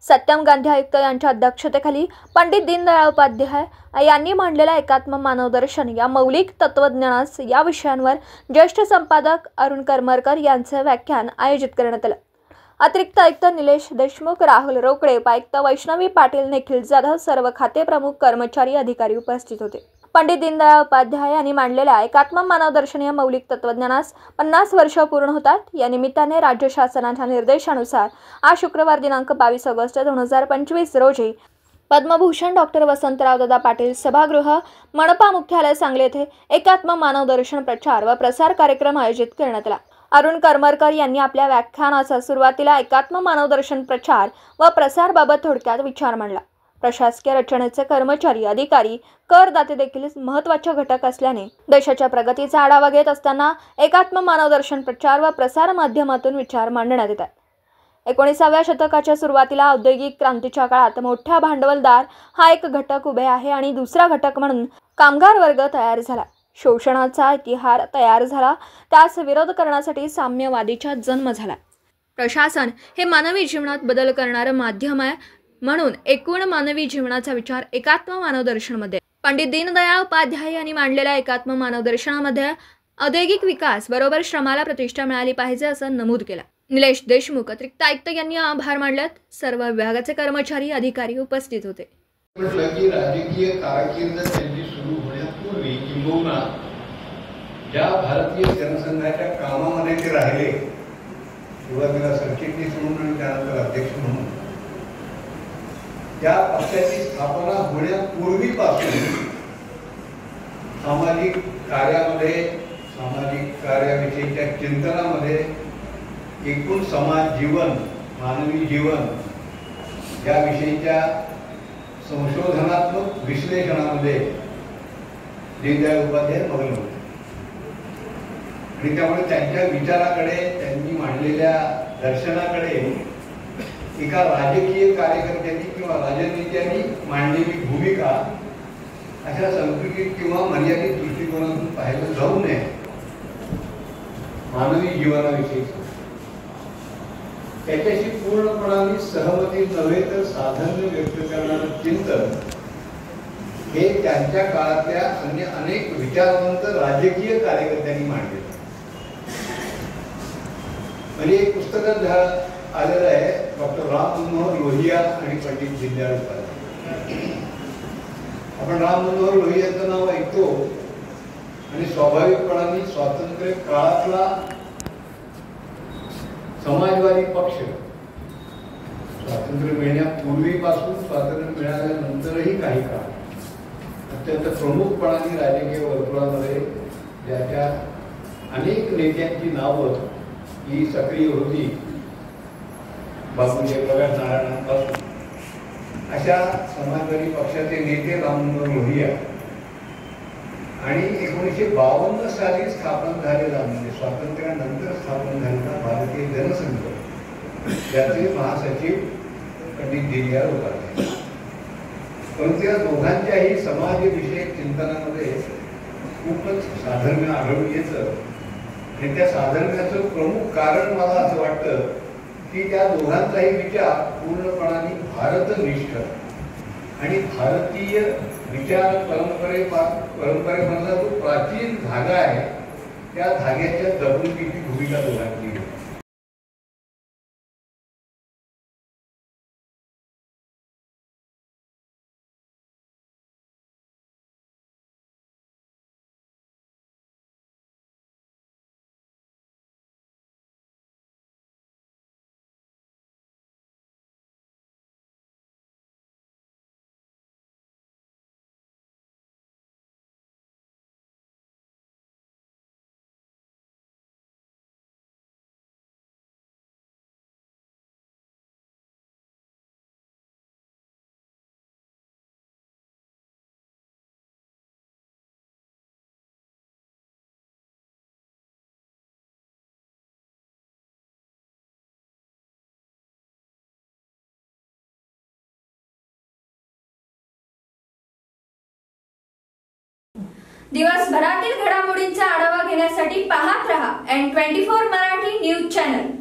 सत्यम गांधी आयुक्त यांच्या अध्यक्षतेखाली पंडित दीनदयाळ उपाध्याय यांनी मांडलेल्या एकात्म मानवदर्शन या मौलिक तत्वज्ञानास या विषयांवर ज्येष्ठ संपादक अरुण करमरकर यांचे व्याख्यान आयोजित करण्यात आले। अतिरिक्त आयुक्त निलेश देशमुख, राहुल रोकडे, उपायुक्त वैष्णवी पाटील, निखिल जाधव, सर्व खाते प्रमुख, कर्मचारी, अधिकारी उपस्थित होते। पंडित दीनदयाळ उपाध्याय यांनी मांडलेल्या एकात्म मानवदर्शन या मौलिक तत्वज्ञानास 50 वर्ष पूर्ण होतात। या निमित्ताने राज्य शासनाच्या निर्देशानुसार आज शुक्रवार दिनांक 22 ऑगस्ट 2025 रोजी पद्मभूषण डॉक्टर वसंतराव दादा पाटील सभागृह, मनपा मुख्यालय, सांगली येथे एकात्म मानवदर्शन प्रचार व प्रसार कार्यक्रम आयोजित करण्यात आला। अरुण करमरकर यांनी आपल्या व्याख्यानाचा सुरुवातीला एकात्म मानवदर्शन प्रचार व प्रसाराबाबत थोडक्यात विचार मांडला। प्रशासकीय रचनेचे कर्मचारी, अधिकारी, करदाते देखील महत्त्वाचे घटक असल्याने देशाच्या प्रगतीचा आढावा घेत असताना एकात्म मानवदर्शन प्रचार व प्रसार माध्यमातून विचार मांडण्यात येतात। 19व्या शतकाच्या सुरुवातीला औद्योगिक क्रांतीच्या काळात मोठा भांडवलदार हा एक घटक उभे आहे आणि दुसरा घटक म्हणून कामगार वर्ग तयार झाला। शोषणाचा इतिहास तयार झाला, त्यास विरोध करण्यासाठी साम्यवादीचा जन्म झाला। प्रशासन हे मानवी जीवनात बदल करणारे माध्यम आहे, म्हणून एकूण मानवी जीवनाचा विचार एकात्म मानवदर्शनमध्ये पंडित दीनदयाळ उपाध्याय यांनी मांडलेल्या एकात्म मानवदर्शनामध्ये औद्योगिक विकास बरोबर श्रमाला प्रतिष्ठा मिळाली पाहिजे असं नमूद केलं। निलेश देशमुख, अतिरिक्त आयुक्त यांनी आभार मानलेत। सर्व विभागाचे कर्मचारी, अधिकारी उपस्थित होते। राजकीय कारकीर्द त्यांची सुरू होण्यापूर्वी किंबहुना ज्या भारतीय जनसंघाच्या कामामध्ये ते राहिले, सुरुवातीला सरचिटणीस म्हणून आणि त्यानंतर अध्यक्ष म्हणून, त्या पक्षाची स्थापना होण्यापूर्वीपासून सामाजिक कार्यामध्ये, सामाजिक कार्याविषयीच्या चिंतनामध्ये, एकूण समाज जीवन, मानवी जीवन याविषयीच्या संशोधनात्मक विश्लेषणामध्ये दीनदयाळ उपाध्याय मग्न होते आणि त्यामुळे त्यांच्या विचाराकडे, त्यांनी मांडलेल्या दर्शनाकडे एका राजकीय कार्यकर्त्यांनी किंवा राजनेत्यांनी मांडलेली भूमिका अशा संकुचित किंवा मर्यादित दृष्टिकोनातून पाहायला जाऊ नये। मानवी जीवनाविषयी त्याच्याशी पूर्णपणाने सहमती नव्हे तर साधर्म्य व्यक्त करणारं चिंतन हे त्यांच्या काळातल्या अन्य अनेक विचारवंत राजकीय कार्यकर्त्यांनी मांडले। म्हणजे एक पुस्तकच आलेलं आहे, डॉक्टर राम मनोहर लोहिया आणि पंडित दीनदयाळ उपाध्याय। आपण राम मनोहर लोहियांचं नाव ऐकतो आणि स्वाभाविकपणाने स्वातंत्र्य काळातला समाजवादी पक्ष, स्वातंत्र्य मिळण्यापूर्वीपासून स्वातंत्र्य मिळाल्यानंतरही काही काळ अत्यंत प्रमुखपणाने राजकीय वर्तुळामध्ये ज्याच्या अनेक नेत्यांची नावं ही सक्रिय होती, बाबू जयप्रकाश नारायणांपासून अशा समाजवादी पक्षाचे नेते राम मनोहर लोहिया आणि 1952 साली स्थापन झालेला, म्हणजे स्वातंत्र्यानंतर स्थापन झालेला भारतीय जनसंघ, त्याचे महासचिव पंडित दीनदयाळ उपाध्याय। परंतु या दोघांच्याही समाजविषयक चिंतनामध्ये खूपच साधर्म्य आढळून येतं आणि त्या साधर्म्याचं प्रमुख कारण मला असं वाटतं की त्या दोघांचाही विचार पूर्णपणाने भारतनिष्ठ आणि भारतीय विचार परंपरेमधला जो प्राचीन धागा आहे त्या धाग्याच्या जपणुकीची भूमिका दोघांची आहे। दिवसभरातील घडामोडींचा आढावा घेण्यासाठी पाहत रहा N24 मराठी न्यूज चॅनल।